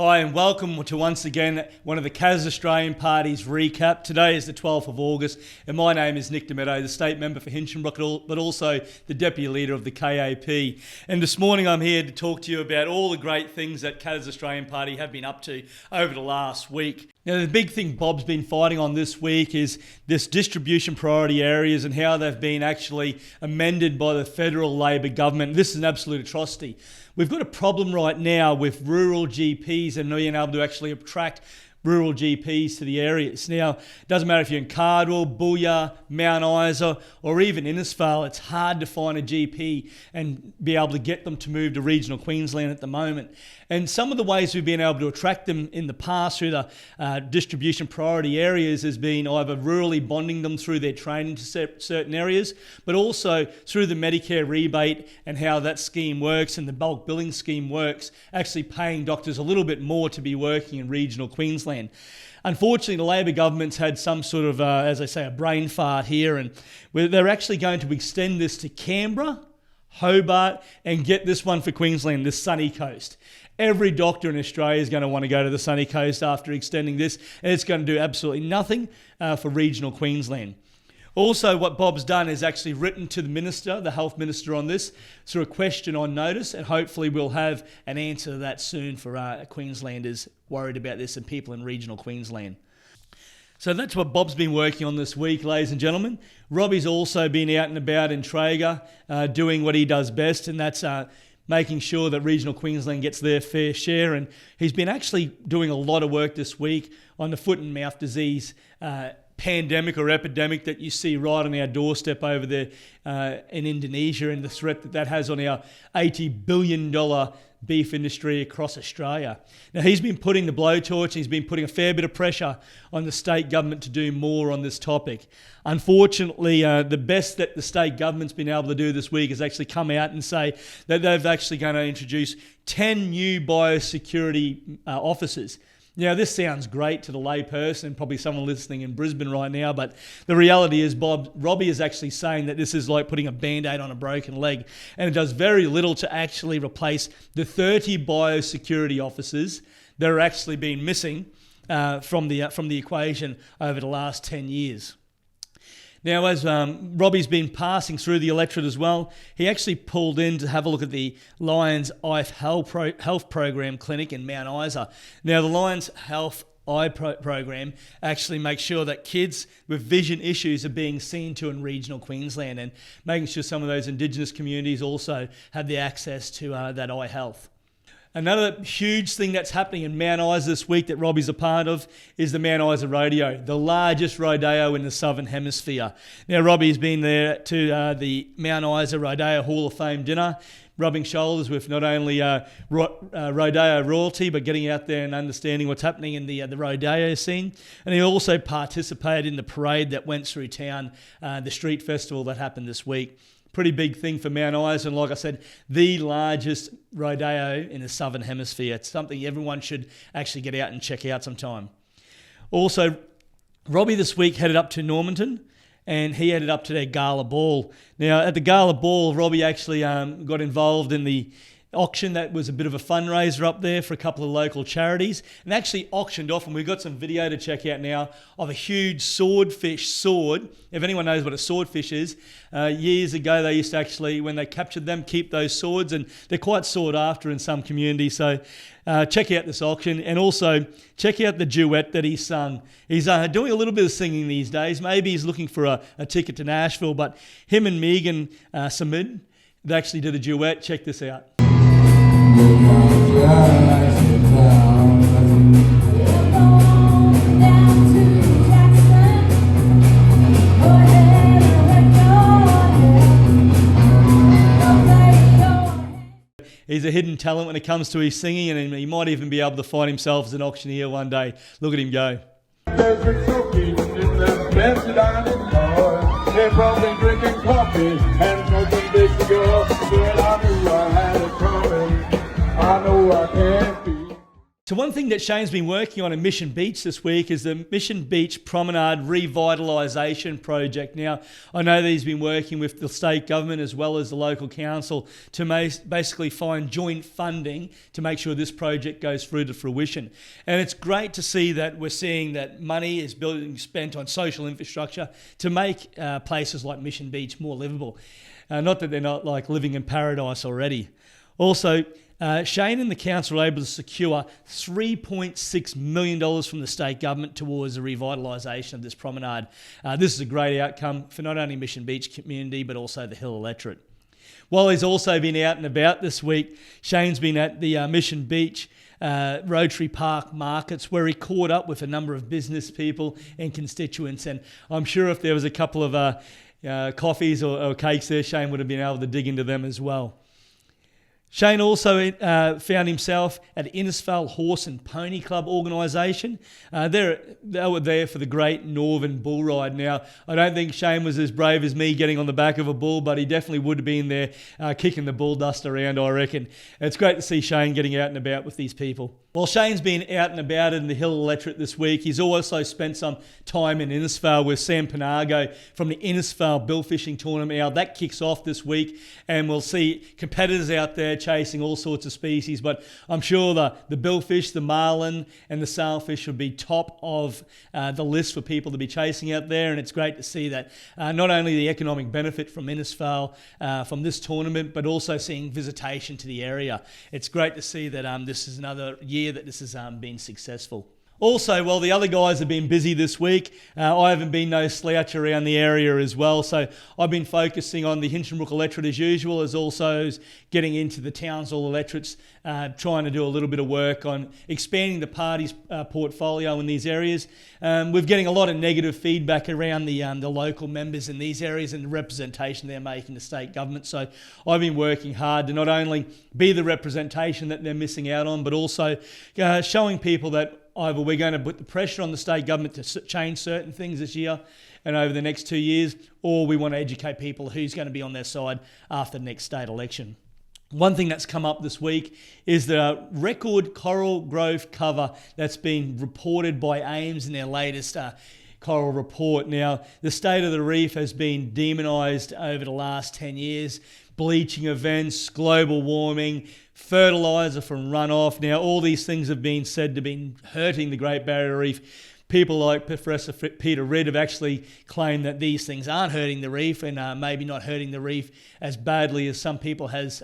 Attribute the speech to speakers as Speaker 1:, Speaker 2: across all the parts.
Speaker 1: Hi and welcome to once again one of the Kaz Australian Party's recap. Today is the 12th of August and my name is Nick Demeto, the state member for Hinchinbrook but also the deputy leader of the KAP. And this morning I'm here to talk to you about all the great things that Kaz Australian Party have been up to over the last week. Now the big thing Bob's been fighting on this week is this distribution priority areas and how they've been actually amended by the federal Labor government. This is an absolute atrocity. We've got a problem right now with rural GPs and being able to actually attract rural GPs to the areas. Now, it doesn't matter if you're in Cardwell, Booyah, Mount Isa, or even Innisfail, it's hard to find a GP and be able to get them to move to regional Queensland at the moment. And some of the ways we've been able to attract them in the past through the distribution priority areas has been either rurally bonding them through their training to certain areas, but also through the Medicare rebate and how that scheme works and the bulk billing scheme works, actually paying doctors a little bit more to be working in regional Queensland. Unfortunately, the Labor government's had some sort of, as I say, a brain fart here, and they're actually going to extend this to Canberra, Hobart, and get this one for Queensland, the sunny coast. Every doctor in Australia is going to want to go to the sunny coast after extending this, and it's going to do absolutely nothing for regional Queensland. Also, what Bob's done is actually written to the Minister, the Health Minister, on this through a question on notice, and hopefully we'll have an answer to that soon for Queenslanders worried about this and people in regional Queensland. So that's what Bob's been working on this week, ladies and gentlemen. Robbie's also been out and about in Traeger doing what he does best, and that's making sure that regional Queensland gets their fair share. And he's been actually doing a lot of work this week on the foot and mouth disease pandemic or epidemic that you see right on our doorstep over there in Indonesia, and the threat that has on our $80 billion beef industry across Australia. Now, he's been putting the blowtorch, he's been putting a fair bit of pressure on the state government to do more on this topic. Unfortunately, the best that the state government's been able to do this week is actually come out and say that they've actually going to introduce 10 new biosecurity officers. Now, this sounds great to the lay person and probably someone listening in Brisbane right now, but the reality is Robbie is actually saying that this is like putting a Band-Aid on a broken leg, and it does very little to actually replace the 30 biosecurity officers that are actually been missing from the equation over the last 10 years. Now, as Robbie's been passing through the electorate as well, he actually pulled in to have a look at the Lions Eye Health Program clinic in Mount Isa. Now, the Lions Health Eye Program actually makes sure that kids with vision issues are being seen to in regional Queensland, and making sure some of those Indigenous communities also have the access to that eye health. Another huge thing that's happening in Mount Isa this week that Robbie's a part of is the Mount Isa Rodeo, the largest rodeo in the Southern Hemisphere. Now, Robbie's been there to the Mount Isa Rodeo Hall of Fame dinner, rubbing shoulders with not only rodeo royalty, but getting out there and understanding what's happening in the rodeo scene. And he also participated in the parade that went through town, the street festival that happened this week. Pretty big thing for Mount Isa, and like I said, the largest rodeo in the Southern Hemisphere. It's something everyone should actually get out and check out sometime. Also, Robbie this week headed up to Normanton, and he headed up to their gala ball. Now, at the gala ball, Robbie actually got involved in the auction that was a bit of a fundraiser up there for a couple of local charities, and actually auctioned off, and we've got some video to check out now of a huge swordfish sword. If anyone knows what a swordfish is, years ago they used to actually, when they captured them, keep those swords, and they're quite sought after in some communities. So check out this auction, and also check out the duet that he sung. He's doing a little bit of singing these days. Maybe he's looking for a ticket to Nashville, but him and Megan Samid, they actually did a duet. Check this out. He's a hidden talent when it comes to his singing, and he might even be able to find himself as an auctioneer one day. Look at him go. They're probably drinking coffee and smoking big cigars. Well, I knew I had it coming. I know I can't be. So one thing that Shane's been working on in Mission Beach this week is the Mission Beach Promenade Revitalisation Project. Now, I know that he's been working with the state government as well as the local council to basically find joint funding to make sure this project goes through to fruition. And it's great to see that we're seeing that money is being spent on social infrastructure to make places like Mission Beach more livable. Not that they're not like living in paradise already. Also, Shane and the council were able to secure $3.6 million from the state government towards the revitalisation of this promenade. This is a great outcome for not only Mission Beach community, but also the Hill electorate. While he's also been out and about this week, Shane's been at the Mission Beach Rotary Park markets where he caught up with a number of business people and constituents. And I'm sure if there was a couple of coffees or cakes there, Shane would have been able to dig into them as well. Shane also found himself at Innisfail Horse and Pony Club organisation. They were there for the Great Northern Bull Ride. Now, I don't think Shane was as brave as me getting on the back of a bull, but he definitely would have been there kicking the bull dust around, I reckon. It's great to see Shane getting out and about with these people. While Shane's been out and about in the Hill electorate this week, he's also spent some time in Innisfail with Sam Panago from the Innisfail Bill Fishing Tournament. Now, that kicks off this week, and we'll see competitors out there chasing all sorts of species, but I'm sure the billfish, the marlin and the sailfish will be top of the list for people to be chasing out there. And it's great to see that not only the economic benefit from Innisfail from this tournament, but also seeing visitation to the area. It's great to see that this is another year that this has been successful. Also, while the other guys have been busy this week, I haven't been no slouch around the area as well. So I've been focusing on the Hinchinbrook electorate as usual, as also as getting into the Townsville electorates, trying to do a little bit of work on expanding the party's portfolio in these areas. We're getting a lot of negative feedback around the local members in these areas and the representation they're making to state government. So I've been working hard to not only be the representation that they're missing out on, but also showing people that either we're going to put the pressure on the state government to change certain things this year and over the next 2 years, or we want to educate people who's going to be on their side after the next state election. One thing that's come up this week is the record coral growth cover that's been reported by AIMS in their latest coral report. Now, the state of the reef has been demonised over the last 10 years. Bleaching events, global warming, fertiliser from runoff. Now, all these things have been said to be hurting the Great Barrier Reef. People like Professor Peter Ridd have actually claimed that these things aren't hurting the reef and maybe not hurting the reef as badly as some people has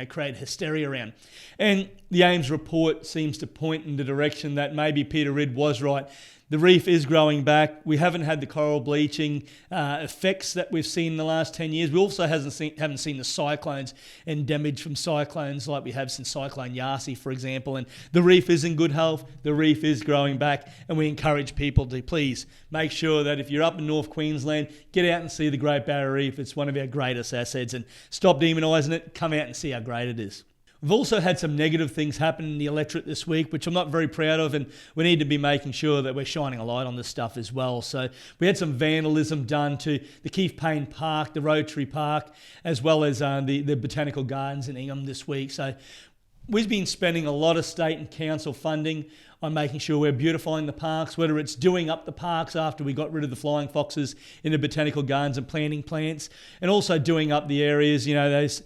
Speaker 1: created hysteria around. And the AIMS report seems to point in the direction that maybe Peter Ridd was right. The reef is growing back. We haven't had the coral bleaching effects that we've seen in the last 10 years. We also haven't seen the cyclones and damage from cyclones like we have since Cyclone Yasi, for example. And the reef is in good health. The reef is growing back. And we encourage people to please make sure that if you're up in North Queensland, get out and see the Great Barrier Reef. It's one of our greatest assets. And stop demonising it. Come out and see how great it is. We've also had some negative things happen in the electorate this week, which I'm not very proud of, and we need to be making sure that we're shining a light on this stuff as well. So we had some vandalism done to the Keith Payne Park, the Rotary Park, as well as the Botanical Gardens in Ingham this week. So we've been spending a lot of state and council funding on making sure we're beautifying the parks, whether it's doing up the parks after we got rid of the flying foxes in the Botanical Gardens and planting plants, and also doing up the areas, those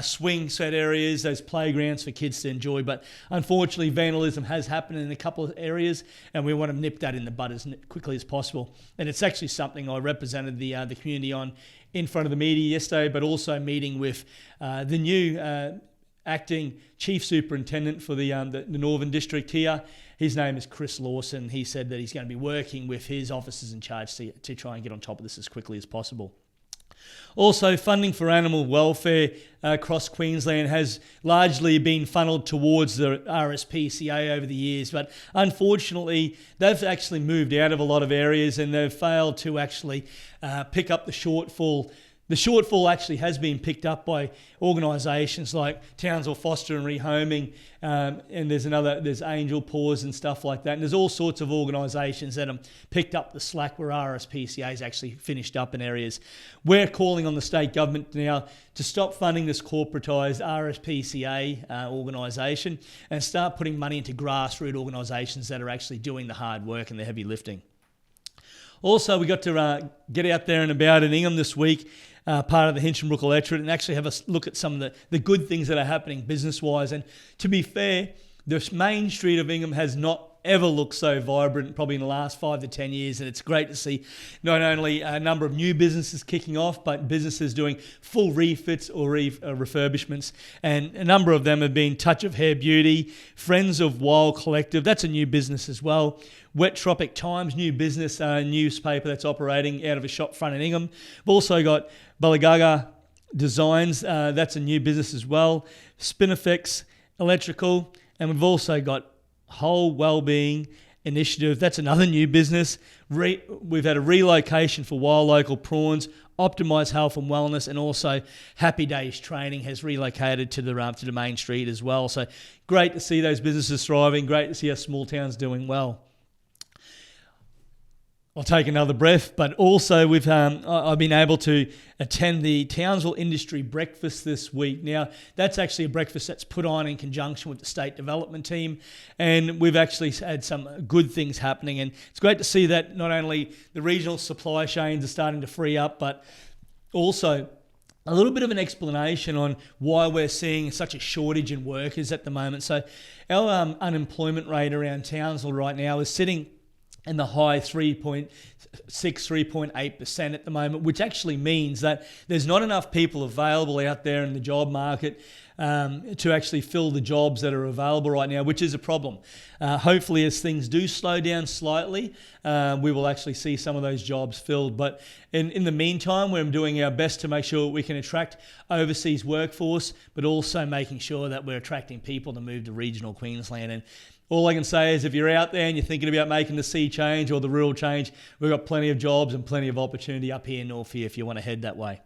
Speaker 1: swing set areas, those playgrounds for kids to enjoy. But unfortunately, vandalism has happened in a couple of areas, and we want to nip that in the bud as quickly as possible. And it's actually something I represented the community on in front of the media yesterday, but also meeting with the new acting chief superintendent for the Northern District here. His name is Chris Lawson. He said that he's going to be working with his officers in charge to try and get on top of this as quickly as possible. Also, funding for animal welfare across Queensland has largely been funneled towards the RSPCA over the years, but unfortunately they've actually moved out of a lot of areas and they've failed to actually pick up the shortfall The shortfall actually has been picked up by organisations like Townsville Foster and Rehoming, and there's Angel Paws and stuff like that. And there's all sorts of organisations that have picked up the slack where RSPCA's actually finished up in areas. We're calling on the state government now to stop funding this corporatised RSPCA organisation and start putting money into grassroots organisations that are actually doing the hard work and the heavy lifting. Also, we got to get out there and about in Ingham this week, part of the Hinchinbrook electorate, and actually have a look at some of the good things that are happening business-wise. And to be fair, the main street of Ingham has not ever looked so vibrant probably in the last 5 to 10 years, and it's great to see not only a number of new businesses kicking off, but businesses doing full refits or refurbishments, and a number of them have been Touch of Hair Beauty, Friends of Wild Collective, that's a new business as well, Wet Tropic Times, new business, newspaper that's operating out of a shop front in Ingham. We've also got Ballagaga Designs, that's a new business as well, Spinifex Electrical, and we've also got Whole Wellbeing Initiative, that's another new business. We've had a relocation for Wild Local Prawns, Optimise Health and Wellness, and also Happy Days Training has relocated to the main street as well. So great to see those businesses thriving, great to see our small towns doing well. I'll take another breath, but also I've been able to attend the Townsville Industry Breakfast this week. Now, that's actually a breakfast that's put on in conjunction with the state development team, and we've actually had some good things happening, and it's great to see that not only the regional supply chains are starting to free up, but also a little bit of an explanation on why we're seeing such a shortage in workers at the moment. So our unemployment rate around Townsville right now is sitting in the high 3.6, 3.8% at the moment, which actually means that there's not enough people available out there in the job market to actually fill the jobs that are available right now, which is a problem. Hopefully, as things do slow down slightly, we will actually see some of those jobs filled. But in the meantime, we're doing our best to make sure we can attract overseas workforce, but also making sure that we're attracting people to move to regional Queensland. And all I can say is if you're out there and you're thinking about making the sea change or the rural change, we've got plenty of jobs and plenty of opportunity up here in North here if you want to head that way.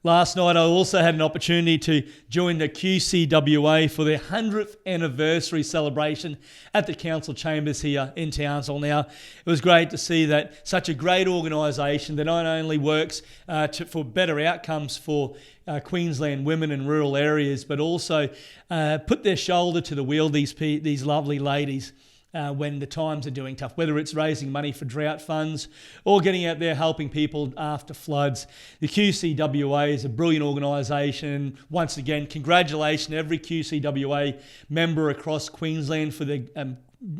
Speaker 1: Last night, I also had an opportunity to join the QCWA for their 100th anniversary celebration at the council chambers here in Townsville. Now, it was great to see that such a great organisation that not only works for better outcomes for Queensland women in rural areas, but also put their shoulder to the wheel, these lovely ladies, when the times are doing tough, whether it's raising money for drought funds or getting out there helping people after floods. The QCWA is a brilliant organisation. Once again, congratulations to every QCWA member across Queensland for the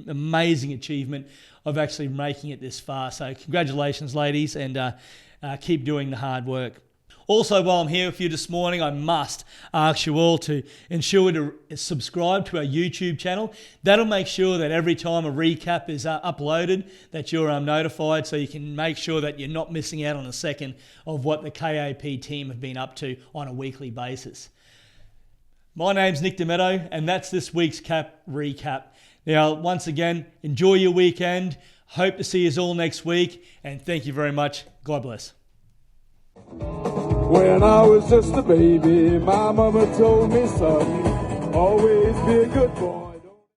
Speaker 1: amazing achievement of actually making it this far. So congratulations, ladies, and keep doing the hard work. Also, while I'm here with you this morning, I must ask you all to ensure to subscribe to our YouTube channel. That'll make sure that every time a recap is uploaded, that you're notified, so you can make sure that you're not missing out on a second of what the KAP team have been up to on a weekly basis. My name's Nick DeMeadow, and that's this week's CAP Recap. Now, once again, enjoy your weekend. Hope to see you all next week, and thank you very much. God bless.
Speaker 2: When I was just a baby, my mama told me, son, always be a good boy.